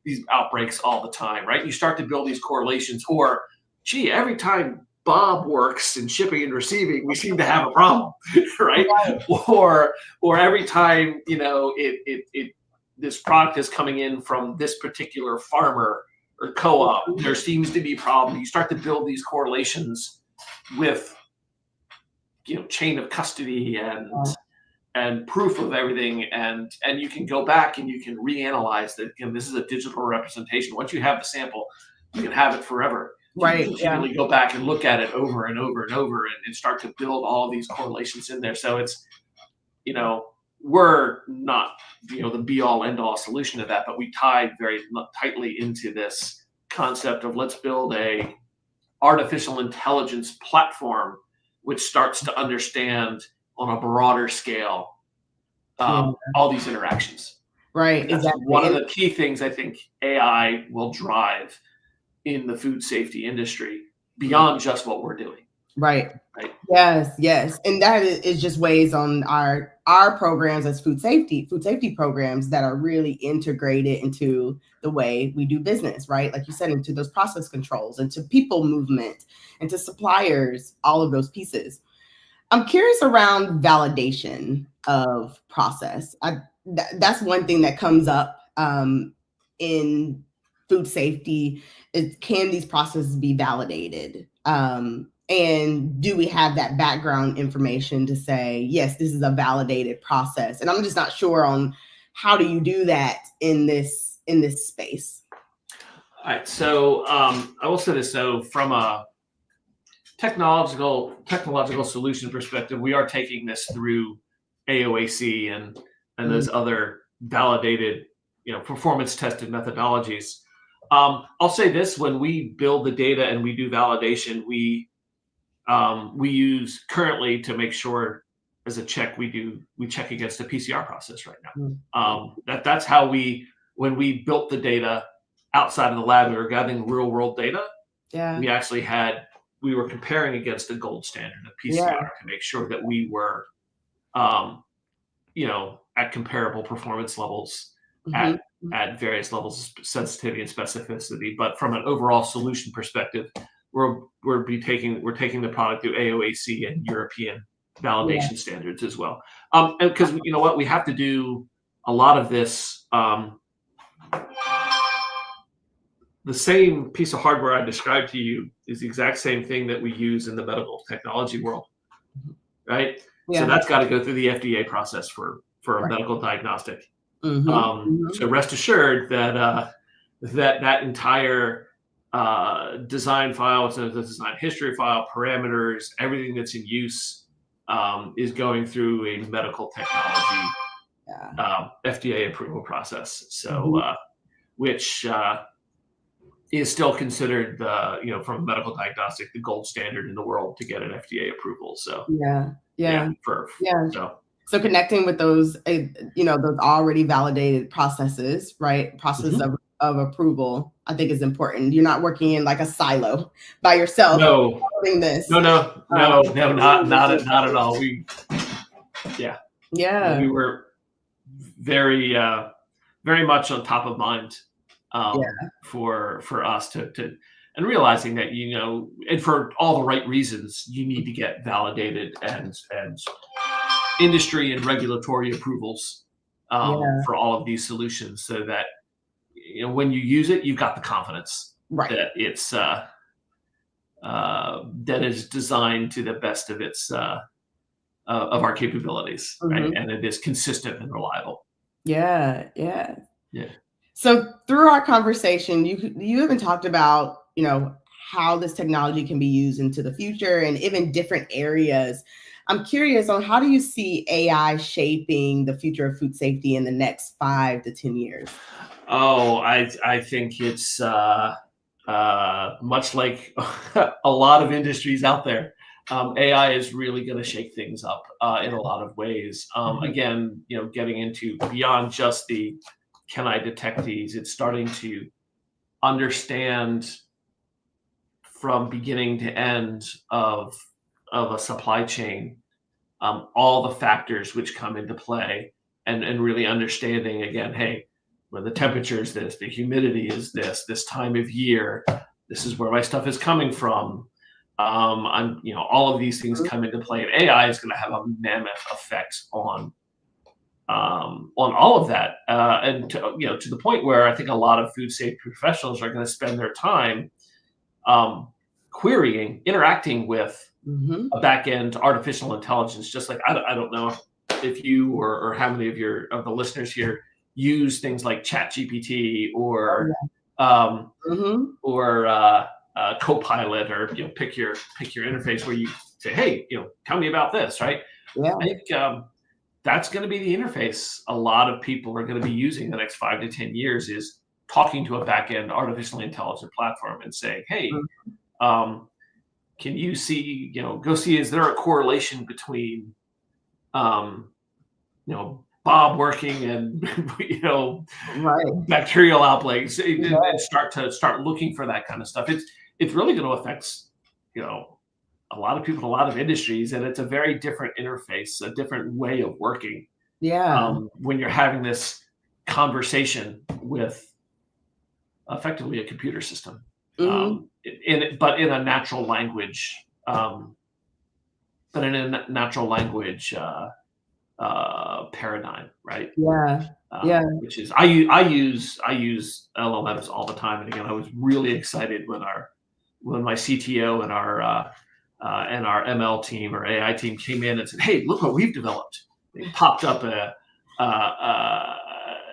these outbreaks all the time, right? You start to build these correlations, or gee, every time Bob works in shipping and receiving, we seem to have a problem, right? Or every time this product is coming in from this particular farmer or co-op, there seems to be a problem. You start to build these correlations with chain of custody and proof of everything, and you can go back and you can reanalyze that. This is a digital representation. Once you have the sample, you can have it forever. You can continually go back and look at it over and over and over and start to build all these correlations in there. So it's, we're not, the be all end all solution to that, but we tied very tightly into this concept of let's build a artificial intelligence platform which starts to understand on a broader scale all these interactions. Right. That's one of the key things I think AI will drive in the food safety industry beyond just what we're doing. Right. Yes. And that is just ways on our programs as food safety programs that are really integrated into the way we do business, right? Like you said, into those process controls, into people movement, into suppliers, all of those pieces. I'm curious around validation of process. That's one thing that comes up in food safety. Can these processes be validated? And do we have that background information to say, yes, this is a validated process? And I'm just not sure on how do you do that in this space. All right. So I will say this. So from a technological solution perspective, we are taking this through AOAC and those other validated, performance tested methodologies. I'll say this: when we build the data and we do validation, we use currently to make sure as a check we check against a PCR process right now. That's how when we built the data outside of the lab, we were gathering real world data. Yeah. We were comparing against the gold standard of PCR to make sure that we were, at comparable performance levels at various levels of sensitivity and specificity. But from an overall solution perspective, we're taking the product through AOAC and European validation standards as well. And because we have to do a lot of this. The same piece of hardware I described to you is the exact same thing that we use in the medical technology world, right? Yeah. So that's got to go through the FDA process for a medical diagnostic. So rest assured that that entire design file, so the design history file, parameters, everything that's in use is going through a medical technology FDA approval process. So which is still considered, from a medical diagnostic, the gold standard in the world to get an FDA approval. So so connecting with those, those already validated processes, right? Process of of approval, I think is important. You're not working in like a silo by yourself No, doing this. no, not at all. Yeah, We were very, very much on top of mind yeah, for us to and realizing that and for all the right reasons, you need to get validated and industry and regulatory approvals yeah, for all of these solutions, so that when you use it, you've got the confidence right. that it's that is designed to the best of its of our capabilities, right? Hmm. And it is consistent and reliable. Yeah, yeah. Yeah. So through our conversation, you even talked about, how this technology can be used into the future and even different areas. I'm curious on how do you see AI shaping the future of food safety in the next 5 to 10 years? Oh, I think it's much like a lot of industries out there. AI is really going to shake things up in a lot of ways. Mhm. Again, getting into beyond just the can I detect these? It's starting to understand from beginning to end of a supply chain, all the factors which come into play, and really understanding again, hey, well, the temperature is this, the humidity is this time of year, this is where my stuff is coming from. I'm, all of these things come into play, and AI is going to have a mammoth effect on all of that, and to the point where I think a lot of food safety professionals are going to spend their time um, querying, interacting with Mhm. a back end artificial intelligence. Just like I don't know if you or how many of the listeners here use things like Chat GPT Oh, or yeah. um, Mhm. or Copilot, or pick your interface where you say, hey, tell me about this, right? I Yeah. think that's going to be the interface a lot of people are going to be using the next 5 to 10 years, is talking to a back end artificially intelligent platform and saying, hey, Mm. um, can you see, go see, is there a correlation between, um, Bob working and, Right. bacterial outbreaks, and Yeah. start looking for that kind of stuff. It's really going to affect, you know, a lot of people, a lot of industries, and it's a very different interface, a different way of working Yeah. when you're having this conversation with effectively a computer system, Mhm. but in a natural language, but in a natural language paradigm, right? Yeah. Yeah. Which is I use LLMs all the time, and again, I was really excited when my CTO and our ML team or AI team came in and said, "Hey, look what we've developed." They popped up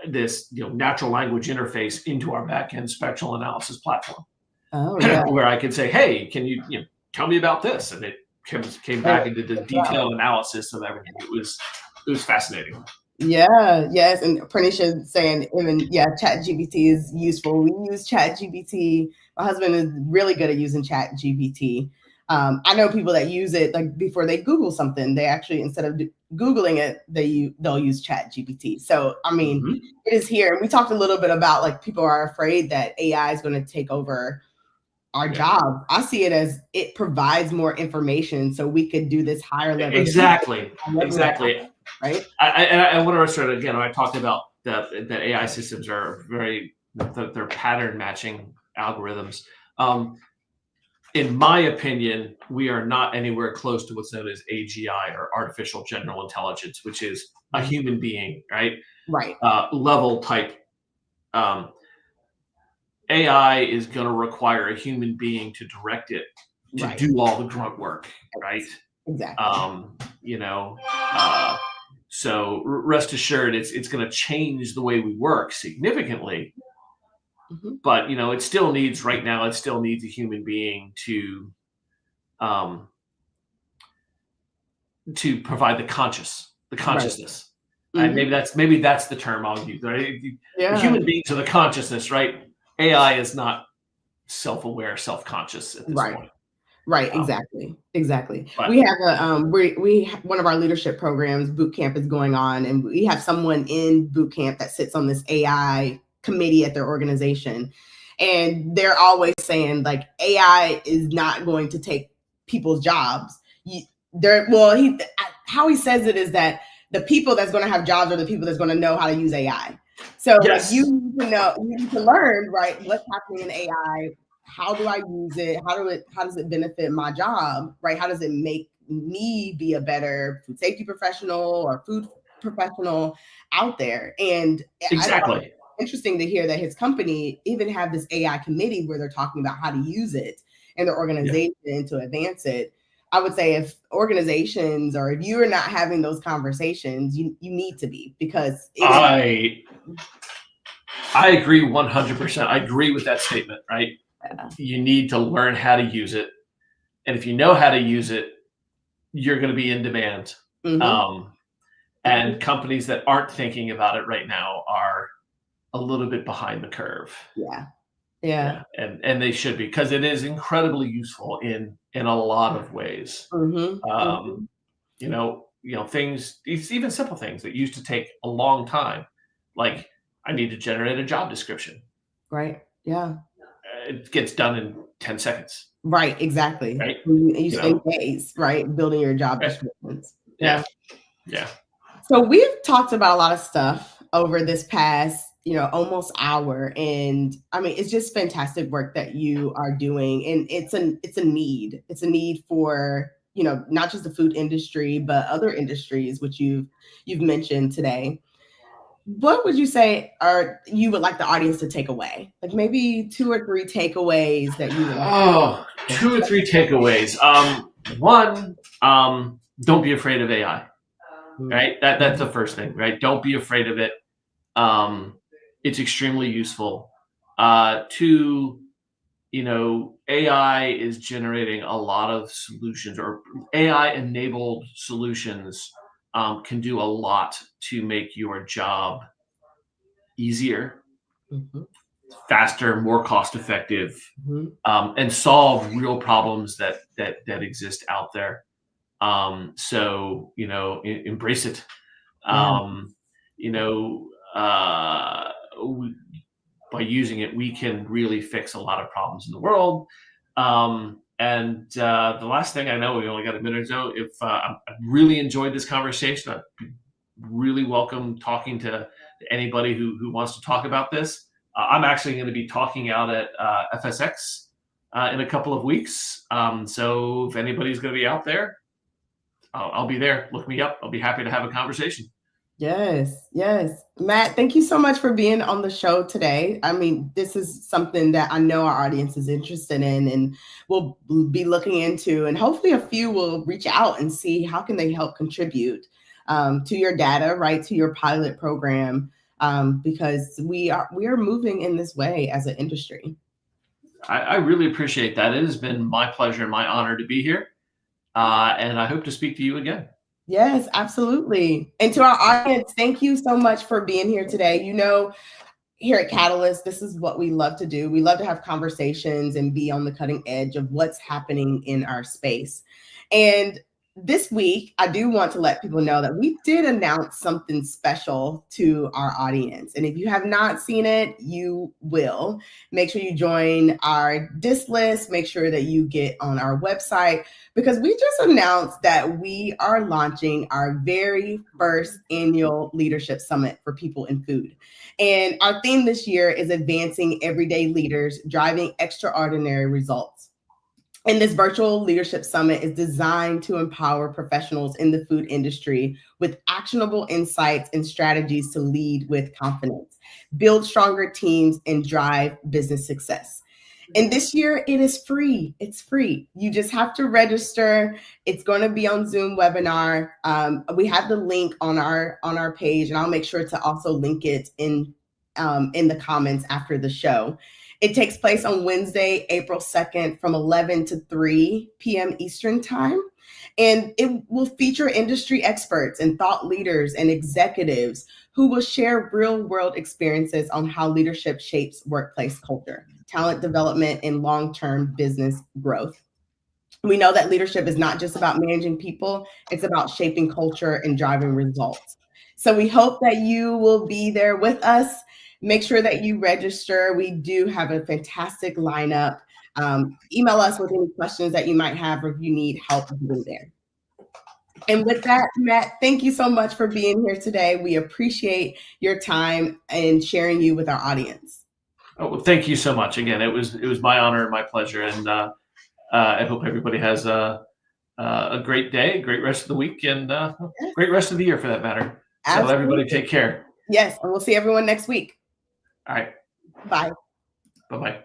this natural language interface into our backend spectral analysis platform, Oh, yeah. where I could say, "Hey, can you tell me about this?" And it came And back into the wow. detailed analysis of everything. It was fascinating. Yeah, yes, and Pranisha saying even ChatGPT is useful. We use ChatGPT. My husband is really good at using ChatGPT. I know people that use it like before they Google something, they actually instead of Googling it, they'll use ChatGPT. So I mean, Hmm. it is here. And we talked a little bit about like people are afraid that AI is going to take over our Yeah, job. I see it as it provides more information so we could do this higher level of exactly, regular, exactly. right? I want to restart again. When I talked about that AI systems are they're pattern matching algorithms. Um, in my opinion, we are not anywhere close to what's known as AGI, or artificial general intelligence, which is a Mhm. human being, right? Right, Level type. Um, AI is going to require a human being to direct it to right. do all the grunt work, right? Exactly. Um, you know, uh, so rest assured, it's going to change the way we work significantly. Mhm. But it still needs, right now, it still needs a human being um, to provide the Right. consciousness. And Mhm. maybe that's the term I'll use. Right? The Yeah. human beings are the consciousness, right? AI is not self-aware, self-conscious at this Right. point. Right. Um, Exactly. Exactly. We but have a one of our leadership programs boot camp is going on, and we have someone in boot camp that sits on this AI committee at their organization, and they're always saying like AI is not going to take people's jobs. How he says it is that the people that's going to have jobs are the people that's going to know how to use AI. So like Yes. you need to learn, right, what's happening in AI. How do I use it? How does it benefit my job, right? How does it make me be a better food safety professional or food professional out there? And I thought Exactly. it was interesting to hear that his company even have this AI committee where they're talking about how to use it in their organization to advance it. I would say if organizations or if you're not having those conversations, you need to be, because I agree 100%. I agree with that statement, right? Yeah. You need to learn how to use it. And if you know how to use it, you're going to be in demand. Mm-hmm. And companies that aren't thinking about it right now are a little bit behind the curve. Yeah. And they should be, because it is incredibly useful in a lot of ways. Mm-hmm. Things, even simple things that used to take a long time, like I need to generate a job description. Right. Yeah. It gets done in 10 seconds. Right. Exactly. Right. You spend days, right, building your job descriptions. Yeah. So we've talked about a lot of stuff over this past, almost hour. And I mean, it's just fantastic work that you are doing. And it's a need. It's a need for, not just the food industry, but other industries, which you've mentioned today. What would you say you would like the audience to take away? Like maybe 2 or 3 takeaways that you would like. Oh, 2 or 3 takeaways. One, don't be afraid of AI. Right? That's the first thing, right? Don't be afraid of it. It's extremely useful. 2, AI is generating a lot of solutions, or AI-enabled solutions can do a lot to make your job easier, faster, more cost-effective, and solve real problems that exist out there. So embrace it. By using it, we can really fix a lot of problems in the world. And the last thing, I know we only got a minute or so. If I really enjoyed this conversation, I'd be really welcome talking to anybody who wants to talk about this. I'm actually going to be talking out at FSX in a couple of weeks. So if anybody's going to be out there, I'll be there. Look me up. I'll be happy to have a conversation. Yes. Matt, thank you so much for being on the show today. I mean, this is something that I know our audience is interested in and will be looking into, and hopefully a few will reach out and see how can they help contribute to your data, right, to your pilot program, because we are moving in this way as an industry. I really appreciate that. It has been my pleasure and my honor to be here. And I hope to speak to you again. Yes, absolutely. And to our audience, thank you so much for being here today. Here at Catalyst, this is what we love to do. We love to have conversations and be on the cutting edge of what's happening in our space. And this week, I do want to let people know that we did announce something special to our audience. And if you have not seen it, you will. Make sure you join our DIS list. Make sure that you get on our website, because we just announced that we are launching our very first annual leadership summit for people in food. And our theme this year is advancing everyday leaders, driving extraordinary results. And this virtual leadership summit is designed to empower professionals in the food industry with actionable insights and strategies to lead with confidence, build stronger teams, and drive business success. And this year it is free. It's free. You just have to register. It's going to be on Zoom webinar. We have the link on our page, and I'll make sure to also link it in the comments after the show. It takes place on Wednesday, April 2nd from 11 to 3 p.m. Eastern time. And it will feature industry experts and thought leaders and executives who will share real-world experiences on how leadership shapes workplace culture, talent development, and long-term business growth. We know that leadership is not just about managing people, it's about shaping culture and driving results. So we hope that you will be there with us. Make sure that you register. We do have a fantastic lineup. Email us with any questions that you might have or if you need help getting there. And with that, Matt, thank you so much for being here today. We appreciate your time and sharing you with our audience. Oh, well, thank you so much. Again, it was my honor and my pleasure, and I hope everybody has a great day, great rest of the week, and great rest of the year for that matter. So Absolutely. everybody take care. Yes, and we'll see everyone next week. All right. Bye. Bye-bye.